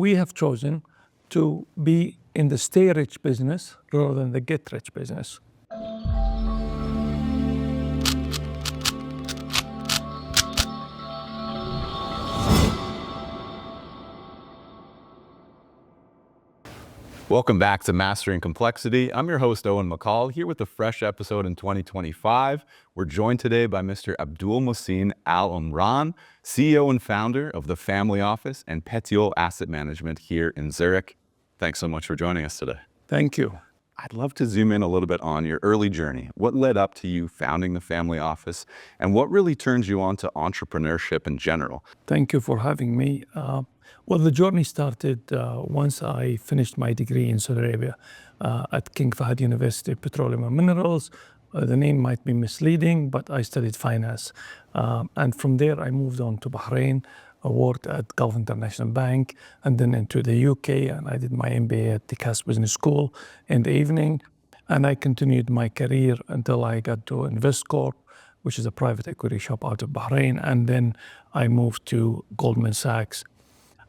we have chosen to be in the stay rich business rather than the get rich business. Welcome back to Mastering Complexity. I'm your host, Owen McCall, here with a fresh episode in 2025. We're joined today by Mr. Abdulmohsin Al Omran, CEO and founder of the Family Office and Petiole Asset Management here in Zurich. Thanks so much for joining us today. Thank you. I'd love to zoom in a little bit on your early journey. What led up to you founding the Family Office, and what really turns you on to entrepreneurship in general? Thank you for having me. Well, the journey started once I finished my degree in Saudi Arabia at King Fahd University of Petroleum and Minerals. The name might be misleading, but I studied finance. And from there, I moved on to Bahrain. I worked at Gulf International Bank and then into the UK, and I did my MBA at the Cass Business School in the evening. And I continued my career until I got to Investcorp, which is a private equity shop out of Bahrain. And then I moved to Goldman Sachs.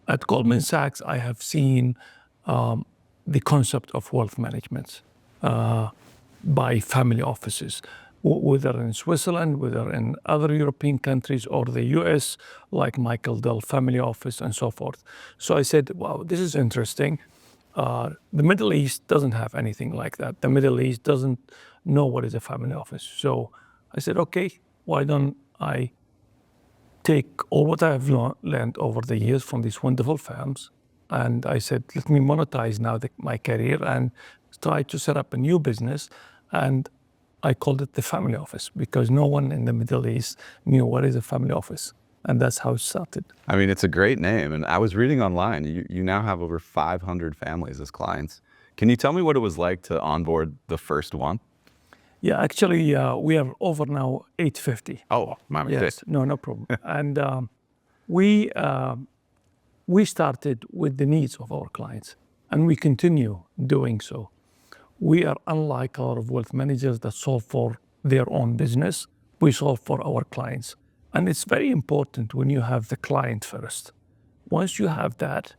At Goldman Sachs, I have seen the concept of wealth management by family offices, whether in Switzerland, whether in other European countries or the US, like Michael Dell Family Office and so forth. So I said, wow, this is interesting. The Middle East doesn't have anything like that. The Middle East doesn't know what is a family office. So I said, okay, why don't I take all what I have learned over the years from these wonderful firms, and I said, let me monetize now my career and try to set up a new business. And I called it the Family Office because no one in the Middle East knew what is a family office. And that's how it started. I mean, it's a great name. And I was reading online, you now have over 500 families as clients. Can you tell me what it was like to onboard the first one? Yeah, actually, we are over now 850. Oh, my mistake. Yes, no problem. And we started with the needs of our clients, and we continue doing so. We are unlike a lot of wealth managers that solve for their own business. We solve for our clients. And it's very important when you have the client first. Once you have that,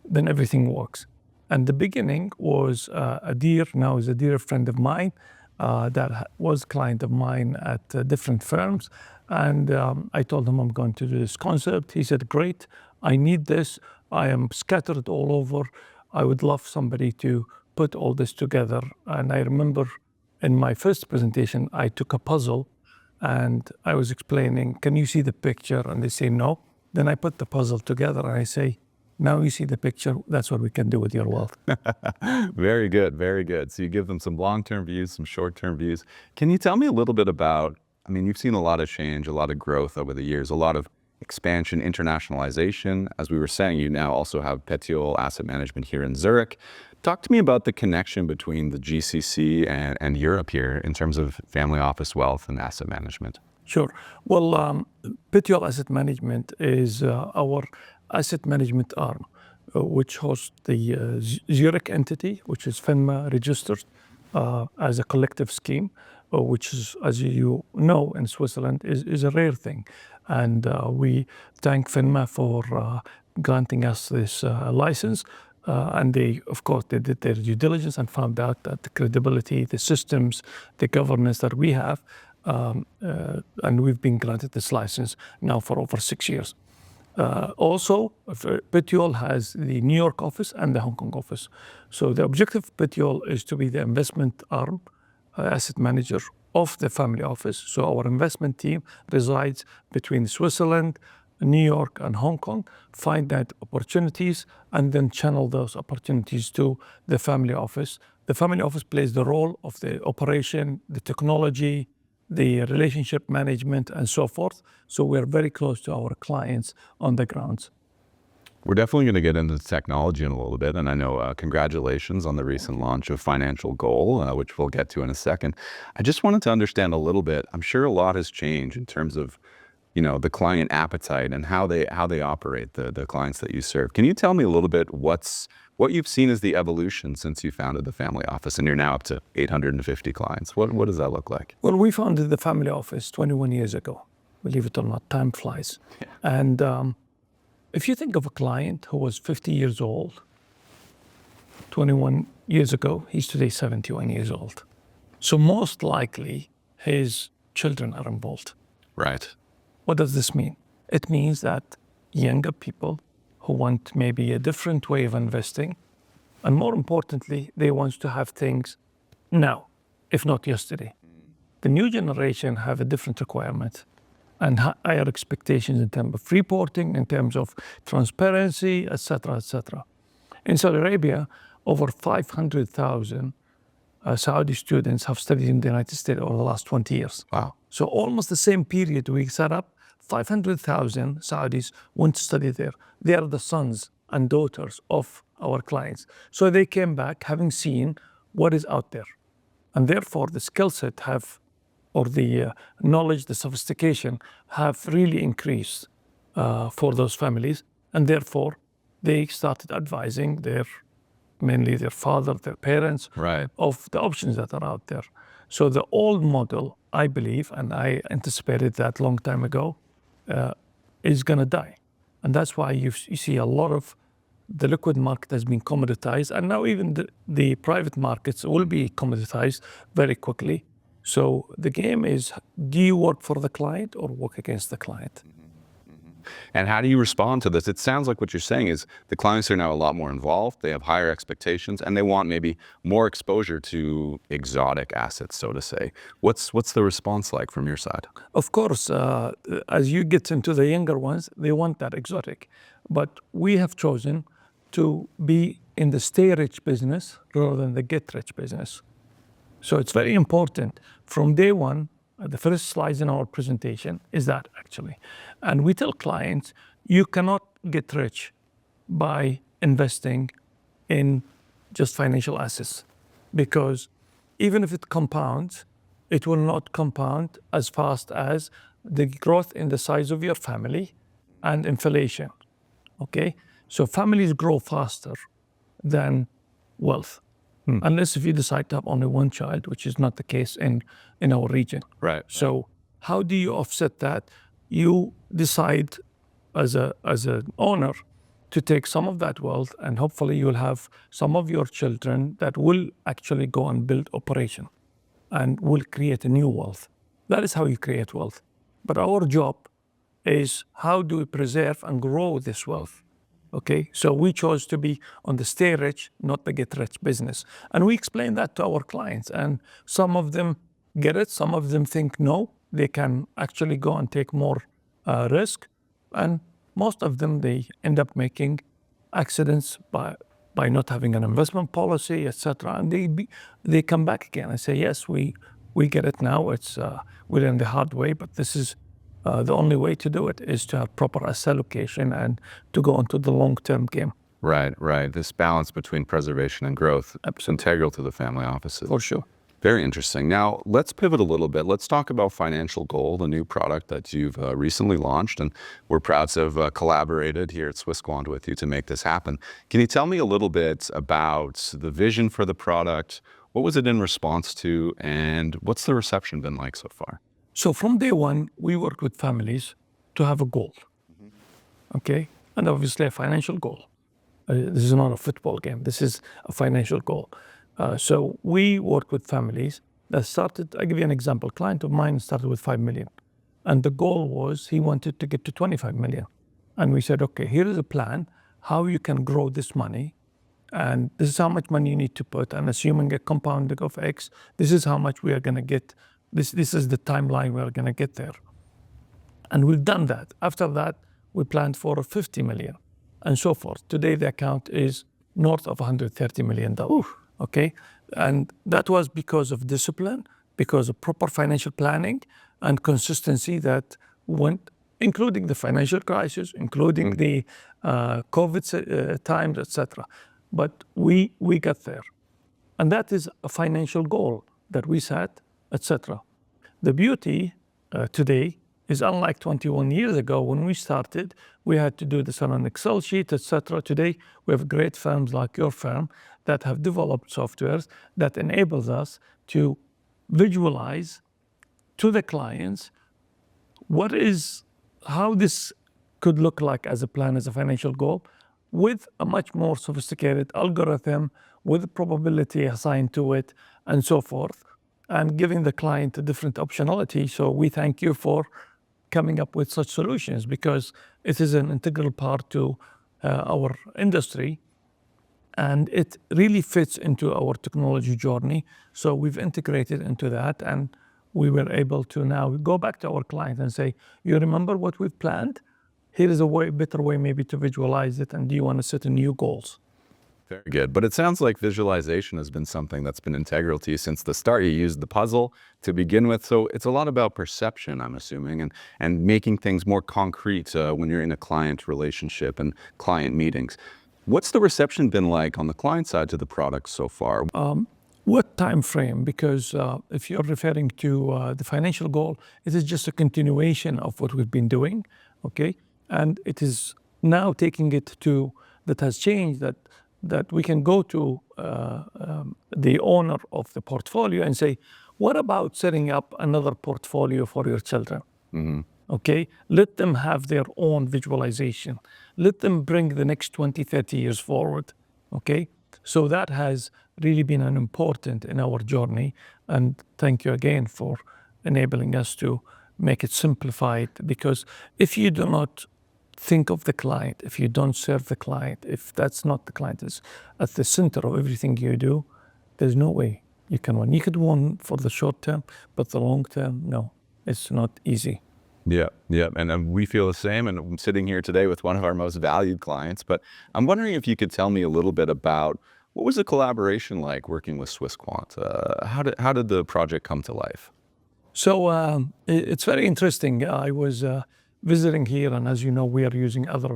then everything works. And the beginning was now is a dear friend of mine that was a client of mine at different firms. And I told him I'm going to do this concept. He said, great, I need this. I am scattered all over. I would love somebody to put all this together. And I remember in my first presentation, I took a puzzle and I was explaining, can you see the picture? And they say, no. Then I put the puzzle together and I say, now you see the picture, that's what we can do with your wealth. Very good, very good. So you give them some long-term views, some short-term views. Can you tell me a little bit about, I mean, you've seen a lot of change, a lot of growth over the years, a lot of expansion, internationalization. As we were saying, you now also have Petiole Asset Management here in Zurich. Talk to me about the connection between the GCC and Europe here in terms of family office wealth and asset management. Sure. Well, Petiole Asset Management is our asset management arm, which hosts the Zurich entity, which is FINMA registered as a collective scheme, which is, as you know, in Switzerland is a rare thing. And we thank FINMA for granting us this license. And they, of course, they did their due diligence and found out that the credibility, the systems, the governance that we have, and we've been granted this license now for over 6 years. Also, Petiole has the New York office and the Hong Kong office. So the objective of Petiole is to be the investment arm, asset manager of the family office. So our investment team resides between Switzerland, New York and Hong Kong, find that opportunities and then channel those opportunities to the family office. The family office plays the role of the operation, the technology, the relationship management and so forth. So we're very close to our clients on the grounds. We're definitely going to get into technology in a little bit. And I know congratulations on the recent launch of Financial Goal, which we'll get to in a second. I just wanted to understand a little bit. I'm sure a lot has changed in terms of the client appetite and how they operate, the clients that you serve. Can you tell me a little bit what you've seen as the evolution since you founded the family office and you're now up to 850 clients? What does that look like? Well, we founded the family office 21 years ago. Believe it or not, time flies. Yeah. And if you think of a client who was 50 years old 21 years ago, he's today 71 years old. So most likely his children are involved. Right. What does this mean? It means that younger people who want maybe a different way of investing, and more importantly, they want to have things now, if not yesterday. The new generation have a different requirement and higher expectations in terms of reporting, in terms of transparency, etc., etc. In Saudi Arabia, over 500,000 Saudi students have studied in the United States over the last 20 years. Wow. So almost the same period we set up, 500,000 Saudis went to study there. They are the sons and daughters of our clients. So they came back having seen what is out there. And therefore the skill set or the knowledge, the sophistication have really increased for those families. And therefore they started advising mainly their father, their parents, Right. of the options that are out there. So the old model, I believe, and I anticipated that long time ago, is going to die. And that's why you see a lot of the liquid market has been commoditized, and now even the private markets will be commoditized very quickly. So the game is, do you work for the client or work against the client? And how do you respond to this? It sounds like what you're saying is the clients are now a lot more involved, they have higher expectations, and they want maybe more exposure to exotic assets, so to say. What's the response like from your side? Of course, as you get into the younger ones, they want that exotic. But we have chosen to be in the stay rich business rather than the get rich business. So it's very important from day one. The first slide in our presentation is that actually. And we tell clients, you cannot get rich by investing in just financial assets, because even if it compounds, it will not compound as fast as the growth in the size of your family and inflation. Okay? So families grow faster than wealth. Unless if you decide to have only one child, which is not the case in our region. Right. So how do you offset that? You decide as an owner to take some of that wealth, and hopefully you'll have some of your children that will actually go and build operation and will create a new wealth. That is how you create wealth. But our job is, how do we preserve and grow this wealth? Okay, so we chose to be on the stay rich, not the get rich business. And we explain that to our clients, and some of them get it, some of them think no, they can actually go and take more risk. And most of them, they end up making accidents by not having an investment policy, etc. And they come back again and say, yes, we get it now. It's we're in the hard way, but this is the only way to do it is to have proper asset allocation and to go into the long-term game. Right, right. This balance between preservation and growth is integral to the family offices. For sure. Very interesting. Now, let's pivot a little bit. Let's talk about Financial Goal, the new product that you've recently launched, and we're proud to have collaborated here at Swissquant with you to make this happen. Can you tell me a little bit about the vision for the product? What was it in response to, and what's the reception been like so far? So from day one, we worked with families to have a goal, okay? And obviously a financial goal. This is not a football game. This is a financial goal. So we worked with families that started, I'll give you an example. A client of mine started with 5 million. And the goal was he wanted to get to 25 million. And we said, okay, here is a plan, how you can grow this money. And this is how much money you need to put. And assuming a compounding of X, this is how much we are going to get. This is the timeline we're going to get there. And we've done that. After that, we planned for 50 million and so forth. Today, the account is north of $130 million. Okay? And that was because of discipline, because of proper financial planning and consistency that went, including the financial crisis, including the COVID times, etc. But we got there. And that is a financial goal that we set, etc. The beauty today is, unlike 21 years ago when we started, we had to do this on an Excel sheet, etc. Today, we have great firms like your firm that have developed softwares that enables us to visualize to the clients how this could look like as a plan, as a financial goal, with a much more sophisticated algorithm with probability assigned to it and so forth, and giving the client a different optionality. So we thank you for coming up with such solutions, because it is an integral part to our industry, and it really fits into our technology journey. So we've integrated into that, and we were able to now go back to our client and say, you remember what we've planned? Here is a better way maybe to visualize it, and do you want to set new goals? Very good. But it sounds like visualization has been something that's been integral to you since the start. You used the puzzle to begin with. So it's a lot about perception, I'm assuming, and making things more concrete when you're in a client relationship and client meetings. What's the reception been like on the client side to the product so far? What time frame? Because if you're referring to the financial goal, it is just a continuation of what we've been doing, okay? And it is now taking it to, that has changed, that we can go to the owner of the portfolio and say, what about setting up another portfolio for your children? Okay, let them have their own visualization. Let them bring the next 20, 30 years forward, okay? So that has really been an important in our journey. And thank you again for enabling us to make it simplified, because if you do not think of the client, if you don't serve the client, if that's not the client is at the center of everything you do, there's no way you can win. You could win for the short term, but the long term, no, it's not easy. Yeah, yeah, and we feel the same. And I'm sitting here today with one of our most valued clients. But I'm wondering if you could tell me a little bit about what was the collaboration like working with Swissquant? How did the project come to life? So it's very interesting. I was visiting here, and as you know, we are using other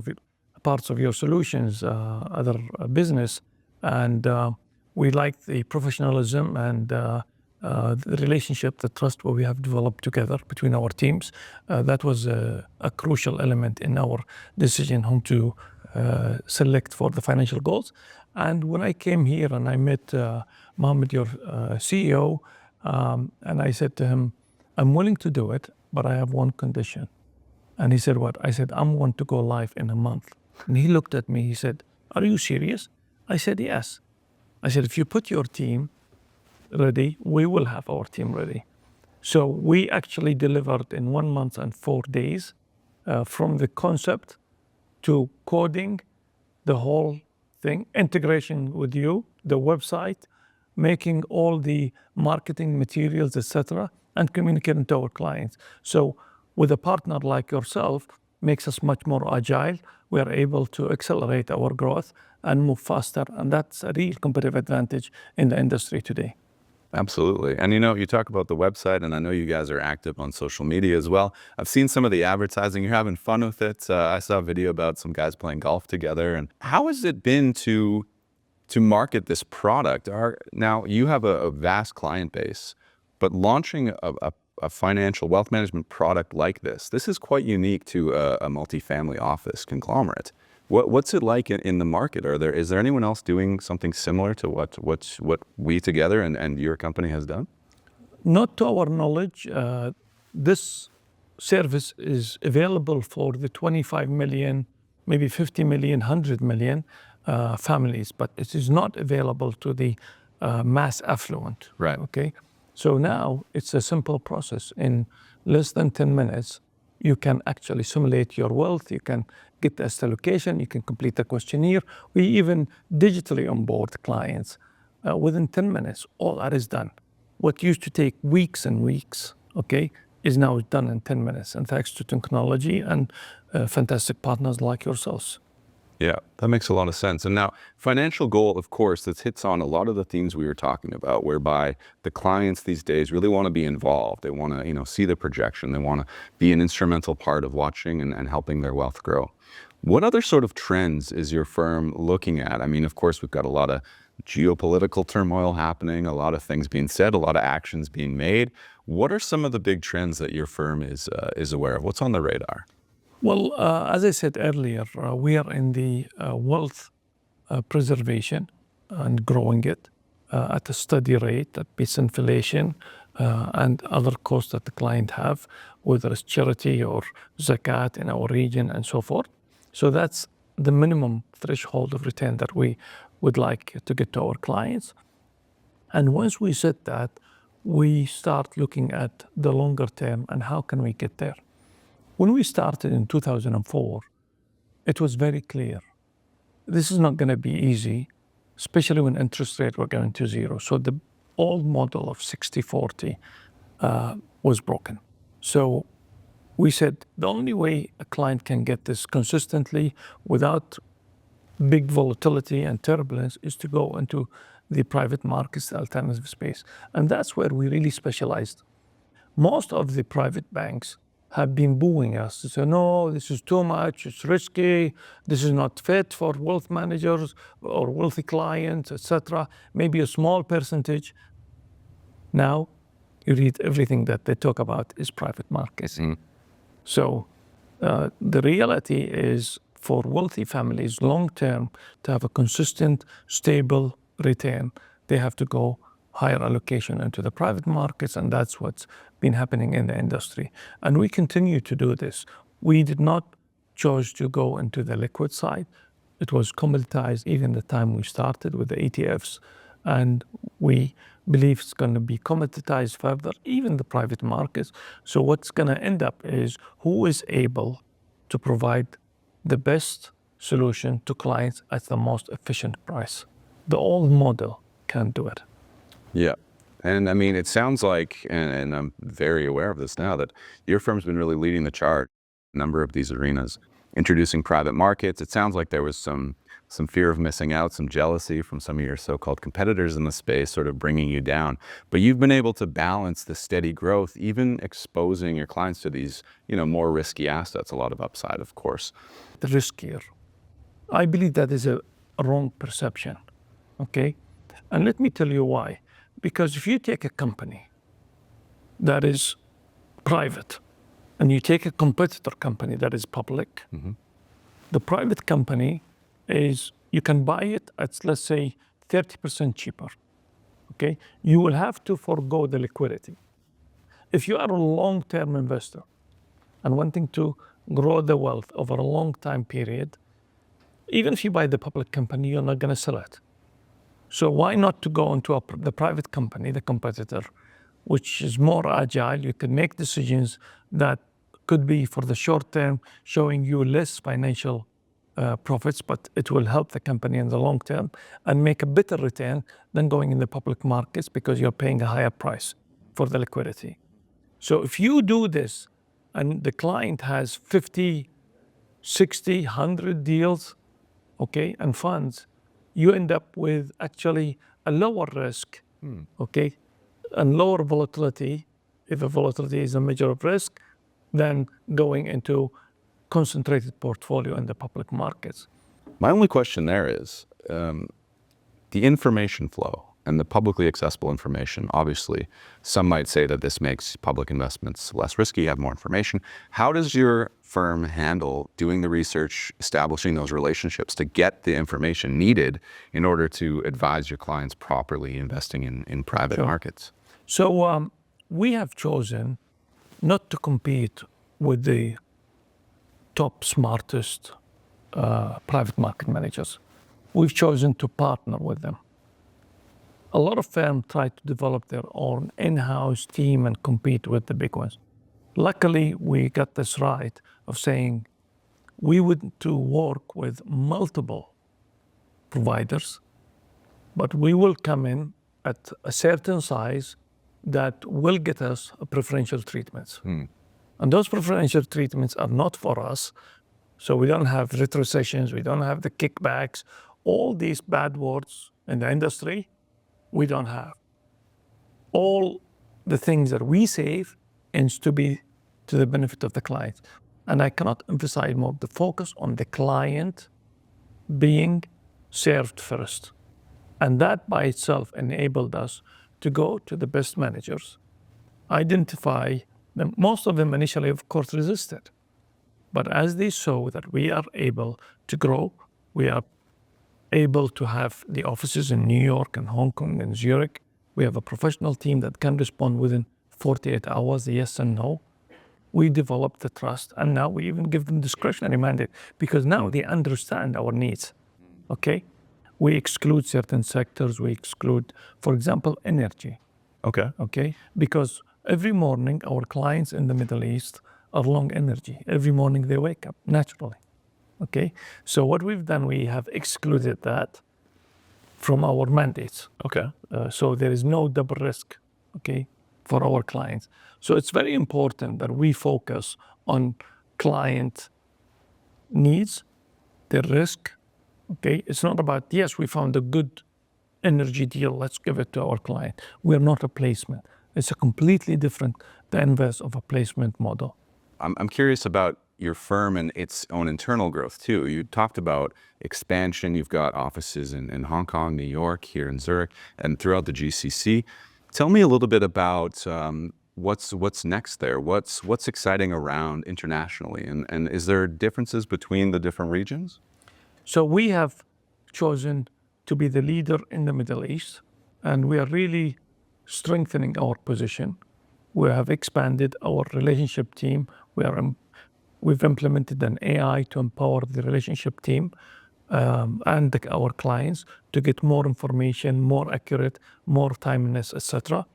parts of your solutions, other business, and we like the professionalism and the relationship, the trust what we have developed together between our teams. That was a crucial element in our decision whom to select for the financial goals. And when I came here and I met Mohammed, your CEO, and I said to him, I'm willing to do it, but I have one condition. And he said, what? I said, I want to go live in a month. And he looked at me, he said, are you serious? I said, yes. I said, if you put your team ready, we will have our team ready. So we actually delivered in 1 month and 4 days from the concept to coding, the whole thing, integration with you, the website, making all the marketing materials, etc., and communicating to our clients. So with a partner like yourself, makes us much more agile. We are able to accelerate our growth and move faster. And that's a real competitive advantage in the industry today. Absolutely. And you talk about the website, and I know you guys are active on social media as well. I've seen some of the advertising. You're having fun with it. I saw a video about some guys playing golf together. And how has it been to market this product? Now, you have a vast client base, but launching a financial wealth management product like this is quite unique to a multifamily office conglomerate. What's it like in the market? Is there anyone else doing something similar to what we together and your company has done? Not to our knowledge. This service is available for the 25 million, maybe 50 million, 100 million families, but it is not available to the mass affluent. Right. Okay. So now it's a simple process. In less than 10 minutes, you can actually simulate your wealth. You can get the asset allocation. You can complete the questionnaire. We even digitally onboard clients within 10 minutes. All that is done. What used to take weeks and weeks, okay, is now done in 10 minutes. And thanks to technology and fantastic partners like yourselves. Yeah, that makes a lot of sense. And now, financial goal, of course, this hits on a lot of the themes we were talking about, whereby the clients these days really want to be involved. They want to, see the projection. They want to be an instrumental part of watching and helping their wealth grow. What other sort of trends is your firm looking at? I mean, of course, we've got a lot of geopolitical turmoil happening, a lot of things being said, a lot of actions being made. What are some of the big trends that your firm is aware of? What's on the radar? Well, as I said earlier, we are in the wealth preservation and growing it at a steady rate that beats inflation. and other costs that the client have, whether it's charity or zakat in our region and so forth. So that's the minimum threshold of return that we would like to get to our clients. And once we set that, we start looking at the longer term and how can we get there. When we started in 2004, it was very clear. This is not going to be easy, especially when interest rates were going to zero. So the old model of 60-40 was broken. So we said the only way a client can get this consistently without big volatility and turbulence is to go into the private markets, the alternative space. And that's where we really specialized. Most of the private banks have been booing us to say, no, this is too much, it's risky, this is not fit for wealth managers or wealthy clients, etc. Maybe a small percentage. Now, you read everything that they talk about is private markets. So the reality is for wealthy families, long-term, to have a consistent, stable return, they have to go higher allocation into the private markets, and that's what's been happening in the industry. And we continue to do this. We did not choose to go into the liquid side. It was commoditized even the time we started with the ETFs, and we believe it's going to be commoditized further, even the private markets. So what's going to end up is who is able to provide the best solution to clients at the most efficient price. The old model can't do it. Yeah. And I mean, it sounds like, and I'm very aware of this now, that your firm's been really leading the charge in a number of these arenas, introducing private markets. It sounds like there was some fear of missing out, some jealousy from some of your so-called competitors in the space, sort of bringing you down. But you've been able to balance the steady growth, even exposing your clients to these, more risky assets, a lot of upside, of course. The riskier. I believe that is a wrong perception, okay? And let me tell you why. Because if you take a company that is private and you take a competitor company that is public, the private company is, you can buy it at, let's say, 30% cheaper, okay? You will have to forego the liquidity. If you are a long-term investor and wanting to grow the wealth over a long time period, even if you buy the public company, you're not going to sell it. So why not to go into the private company, the competitor, which is more agile? You can make decisions that could be for the short term, showing you less financial profits, but it will help the company in the long term and make a better return than going in the public markets because you're paying a higher price for the liquidity. So if you do this and the client has 50, 60, 100 deals, okay, and funds, you end up with actually a lower risk, okay, and lower volatility, if a volatility is a measure of risk, than going into concentrated portfolio in the public markets. My only question there is the information flow and the publicly accessible information. Obviously, some might say that this makes public investments less risky, have more information. How does your firm handle doing the research, establishing those relationships to get the information needed in order to advise your clients properly investing in private markets? So we have chosen not to compete with the top smartest private market managers. We've chosen to partner with them. A lot of firms try to develop their own in-house team and compete with the big ones. Luckily, we got this right of saying we would to work with multiple providers, but we will come in at a certain size that will get us a preferential treatments. And those preferential treatments are not for us. So we don't have retrocessions, we don't have the kickbacks, all these bad words in the industry, we don't have. All the things that we save ends to be to the benefit of the client. And I cannot emphasize more the focus on the client being served first. And that by itself enabled us to go to the best managers, identify them. Most of them initially, of course, resisted. But as they saw that we are able to grow, we are able to have the offices in New York and Hong Kong and Zurich, We have a professional team that can respond within 48 hours, yes and no. We develop the trust, and now we even give them discretionary mandate because now they understand our needs. Okay, we exclude certain sectors. We exclude, for example, energy. Okay, because every morning our clients in the Middle East are long energy. Every morning they wake up naturally. Okay, so what we've done, we have excluded that from our mandates. So there is no double risk, okay, for our clients. So it's very important that we focus on client needs, the risk, okay? It's not about, yes, we found a good energy deal, let's give it to our client. We're not a placement. It's a completely different, the inverse of a placement model. I'm curious about your firm and its own internal growth too. You talked about expansion. You've got offices in Hong Kong, New York, here in Zurich, and throughout the GCC. Tell me a little bit about what's next there. What's exciting around internationally, and is there differences between the different regions? So we have chosen to be the leader in the Middle East, and we are really strengthening our position. We have expanded our relationship team. We've implemented an AI to empower the relationship team and our clients to get more information, more accurate, more timeliness, etc.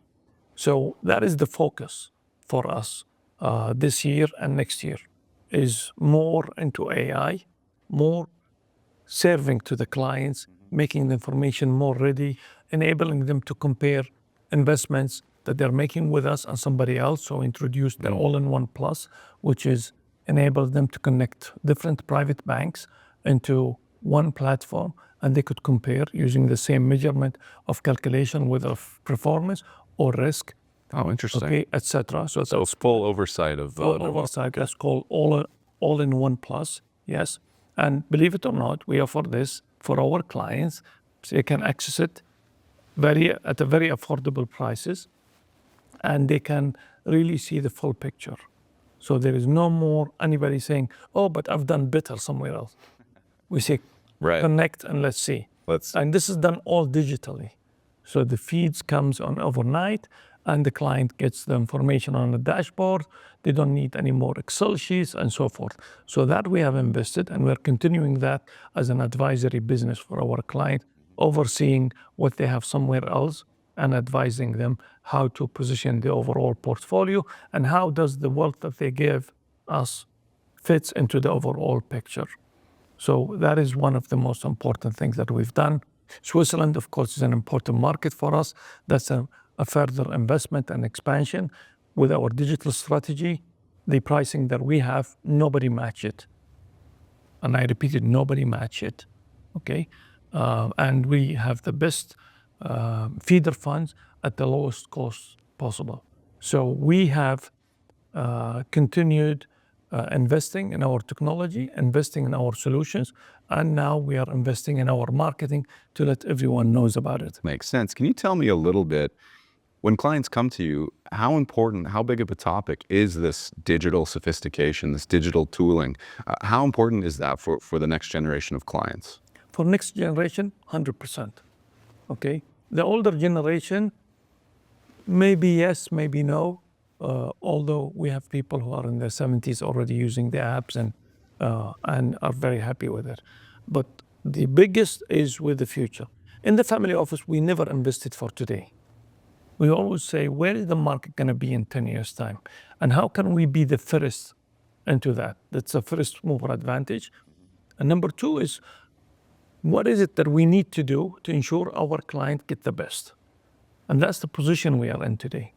So that is the focus for us this year and next year, is more into AI, more serving to the clients, making the information more ready, enabling them to compare investments that they're making with us and somebody else. So introduce the all-in-one plus, which is enable them to connect different private banks into one platform, and they could compare using the same measurement of calculation, whether of performance or risk. Oh, interesting. Okay, etc. So it's full oversight of oversight. That's called all-in-one plus. Yes, and believe it or not, we offer this for our clients, so they can access it at a very affordable prices, and they can really see the full picture. So there is no more anybody saying, "Oh, but I've done better somewhere else." We say, connect and let's see. And this is done all digitally. So the feeds comes on overnight, and the client gets the information on the dashboard. They don't need any more Excel sheets and so forth. So that we have invested, and we're continuing that as an advisory business for our client, overseeing what they have somewhere else and advising them how to position the overall portfolio and how does the wealth that they give us fits into the overall picture. So that is one of the most important things that we've done. Switzerland, of course, is an important market for us. That's a further investment and expansion with our digital strategy. The pricing that we have, nobody match it. And I repeat it, nobody match it. Okay. And we have the best feeder funds at the lowest cost possible. So we have continued investing in our technology, investing in our solutions, and now we are investing in our marketing to let everyone knows about it. Makes sense. Can you tell me a little bit, when clients come to you, how important, how big of a topic is this digital sophistication, this digital tooling? How important is that for the next generation of clients? For next generation, 100%. Okay. The older generation, maybe yes, maybe no. Although we have people who are in their 70s already using the apps and are very happy with it. But the biggest is with the future. In the family office, we never invested for today. We always say, where is the market going to be in 10 years' time? And how can we be the first into that? That's a first mover advantage. And number two is, what is it that we need to do to ensure our client get the best? And that's the position we are in today.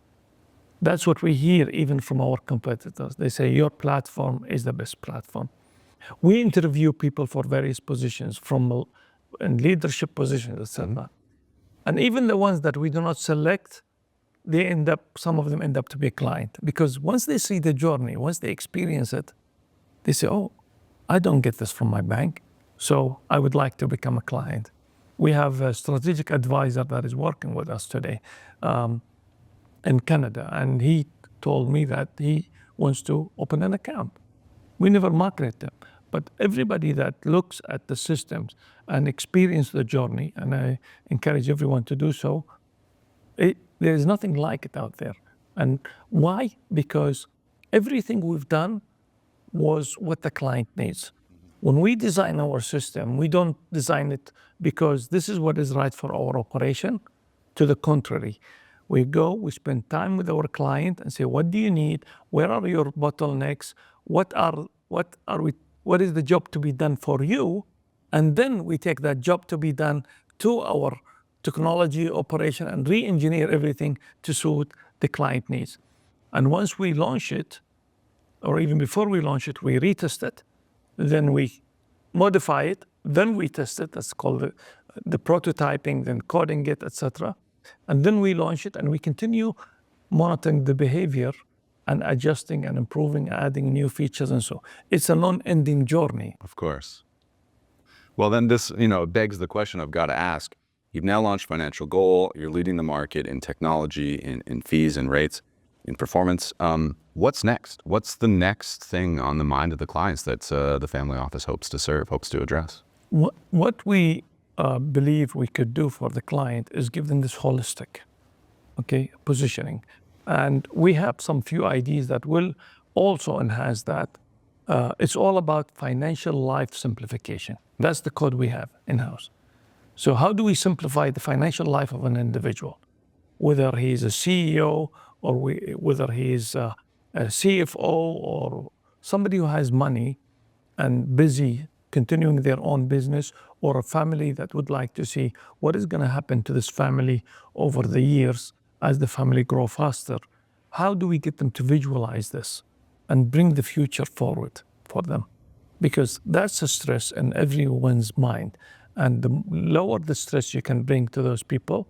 That's what we hear even from our competitors. They say, your platform is the best platform. We interview people for various positions, from in leadership positions, etc. And even the ones that we do not select, some of them end up to be a client. Because once they see the journey, once they experience it, they say, oh, I don't get this from my bank, so I would like to become a client. We have a strategic advisor that is working with us today in Canada, and he told me that he wants to open an account. We never market them, but everybody that looks at the systems and experience the journey, and I encourage everyone to do so, There is nothing like it out there. And why? Because everything we've done was what the client needs. When we design our system, we don't design it because this is what is right for our operation. To the contrary, we spend time with our client and say, what do you need? Where are your bottlenecks? What is the job to be done for you? And then we take that job to be done to our technology operation and re-engineer everything to suit the client needs. And once we launch it, or even before we launch it, we retest it, then we modify it, then we test it. That's called the prototyping, then coding it, etc. And then we launch it, and we continue monitoring the behavior and adjusting and improving, adding new features, and so it's a non-ending journey. Of course. Well, then this, begs the question I've got to ask. You've now launched Financial Goal. You're leading the market in technology, in fees and rates, in performance. What's next? What's the next thing on the mind of the clients that the family office hopes to address? What we believe we could do for the client is give them this holistic, positioning. And we have some few ideas that will also enhance that. It's all about financial life simplification. That's the code we have in-house. So how do we simplify the financial life of an individual? Whether he's a CEO or whether he's a CFO or somebody who has money and busy continuing their own business, or a family that would like to see what is going to happen to this family over the years as the family grow faster. How do we get them to visualize this and bring the future forward for them? Because that's a stress in everyone's mind. And the lower the stress you can bring to those people,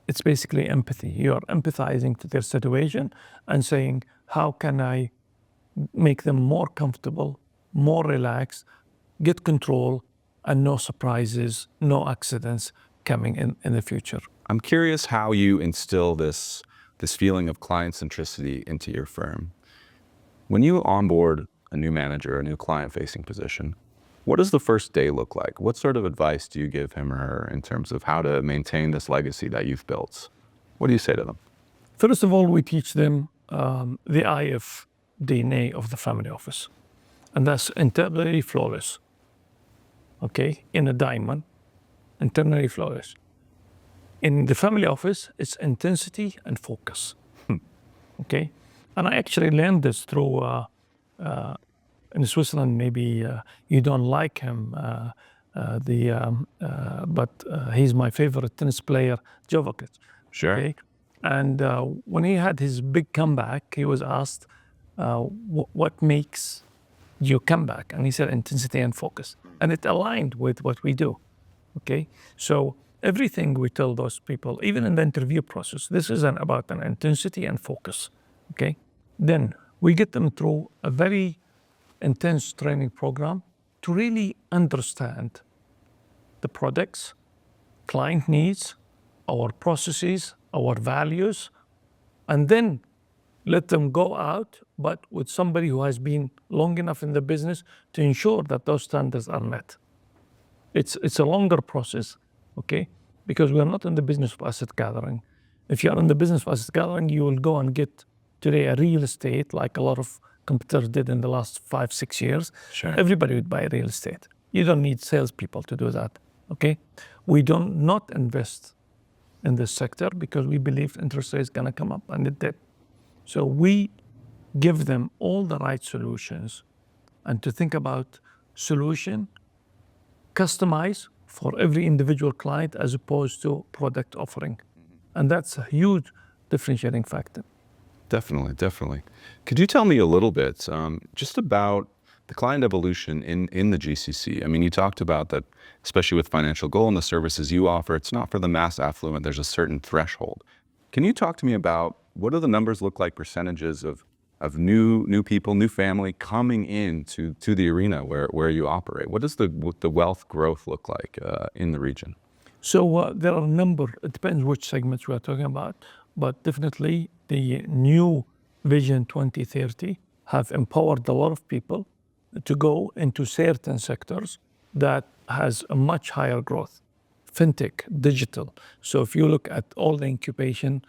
it's basically empathy. You are empathizing to their situation and saying, how can I make them more comfortable, more relaxed, get control, and no surprises, no accidents coming in the future. I'm curious how you instill this feeling of client centricity into your firm. When you onboard a new manager, a new client-facing position, what does the first day look like? What sort of advice do you give him or her in terms of how to maintain this legacy that you've built? What do you say to them? First of all, we teach them the IF DNA of the family office. And that's internally flawless. In a diamond, internally flawless. In the family office, it's intensity and focus. And I actually learned this through, in Switzerland, maybe you don't like him, but he's my favorite tennis player, Djokovic. Sure. And when he had his big comeback, he was asked, what makes you come back? And he said intensity and focus. And it aligned with what we do. So everything we tell those people, even in the interview process, this is about an intensity and focus. Then we get them through a very intense training program to really understand the products, client needs, our processes, our values, and then let them go out, but with somebody who has been long enough in the business to ensure that those standards are met. It's a longer process, because we are not in the business of asset gathering. If you are in the business of asset gathering, you will go and get today a real estate like a lot of competitors did in the last 5-6 years. Sure. Everybody would buy real estate. You don't need salespeople to do that. We don't not invest in this sector because we believe interest rate is going to come up, and it did. So we give them all the right solutions, and to think about solution, customize for every individual client as opposed to product offering. And that's a huge differentiating factor. Definitely. Could you tell me a little bit just about the client evolution in the GCC? I mean, you talked about that, especially with Financial Goal and the services you offer, it's not for the mass affluent. There's a certain threshold. Can you talk to me about what do the numbers look like, percentages of new people, new family coming into the arena where you operate? What does the wealth growth look like in the region? So there are a number, it depends which segments we are talking about, but definitely the new Vision 2030 have empowered a lot of people to go into certain sectors that has a much higher growth. fintech, digital. So if you look at all the incubation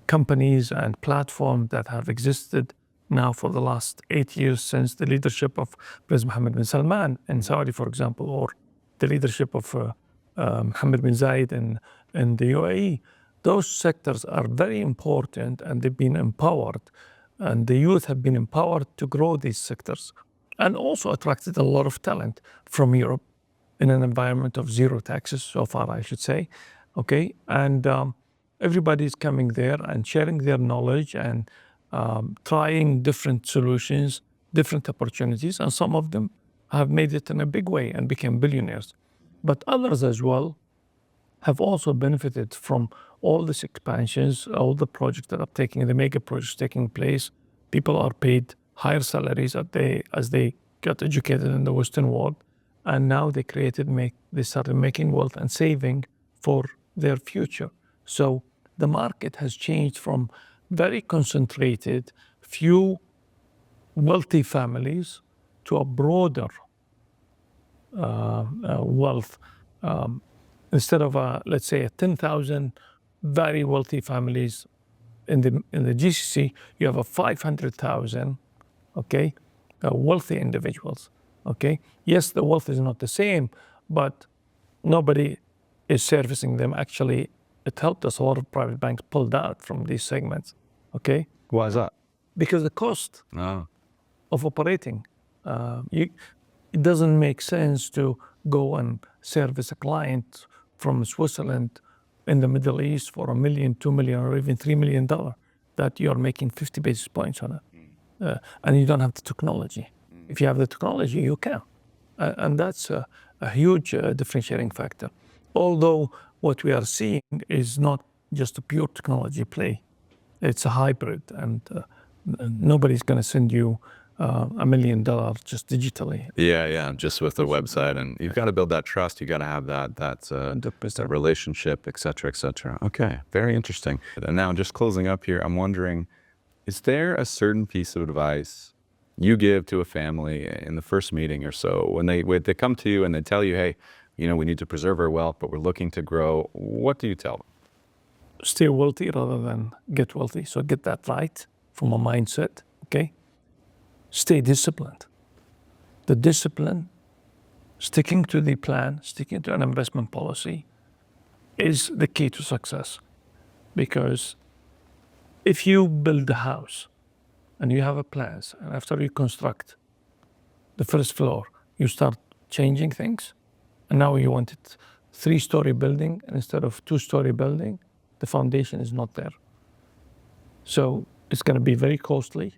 companies and platforms that have existed now for the last 8 years since the leadership of President Mohammed bin Salman in Saudi, for example, or the leadership of Mohammed bin Zayed in the UAE, those sectors are very important and they've been empowered, and the youth have been empowered to grow these sectors, and also attracted a lot of talent from Europe in an environment of zero taxes so far, I should say. Okay, and everybody's coming there and sharing their knowledge and trying different solutions, different opportunities, and some of them have made it in a big way and became billionaires. But others as well have also benefited from all these expansions, all the projects that are taking, the mega projects taking place. People are paid higher salaries as they got educated in the Western world, and now they started making wealth and saving for their future. So the market has changed from very concentrated, few wealthy families to a broader wealth. Instead of let's say 10,000 very wealthy families in the GCC, you have 500,000, okay, wealthy individuals. Okay, yes, the wealth is not the same, but nobody is servicing them. Actually, it helped us. A lot of private banks pulled out from these segments. Okay, Why is that? because the cost of operating, it doesn't make sense to go and service a client from Switzerland in the Middle East for $1 million, $2 million, or even $3 million that you're making 50 basis points on it, and you don't have the technology. If you have the technology, you can, and that's a huge differentiating factor. Although what we are seeing is not just a pure technology play, it's a hybrid, and nobody's going to send you $1 million just digitally. Yeah, just with the website, and you've got to build that trust. You got to have that relationship, et cetera, et cetera. Okay, very interesting. And now, just closing up here, I'm wondering, is there a certain piece of advice you give to a family in the first meeting or so when they come to you and they tell you, hey, we need to preserve our wealth, but we're looking to grow? What do you tell them? Stay wealthy rather than get wealthy. So get that right from a mindset. Okay. Stay disciplined. The discipline, sticking to the plan, sticking to an investment policy is the key to success. Because if you build a house and you have a plans, and after you construct the first floor, you start changing things, and now you want it 3-story building instead of 2-story building, the foundation is not there. So it's going to be very costly.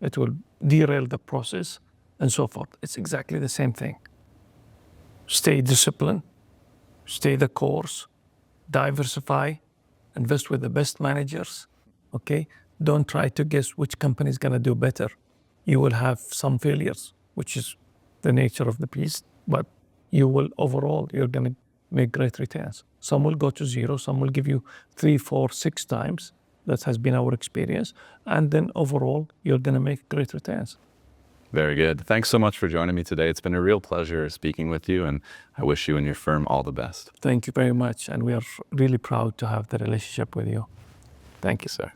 It will derail the process and so forth. It's exactly the same thing. Stay disciplined, stay the course, diversify, invest with the best managers, okay? Don't try to guess which company is going to do better. You will have some failures, which is the nature of the beast, but overall, you're going to make great returns. Some will go to zero, some will give you 3, 4, 6 times. That has been our experience. And then overall, you're going to make great returns. Very good. Thanks so much for joining me today. It's been a real pleasure speaking with you, and I wish you and your firm all the best. Thank you very much. And we are really proud to have the relationship with you. Thank you, sir.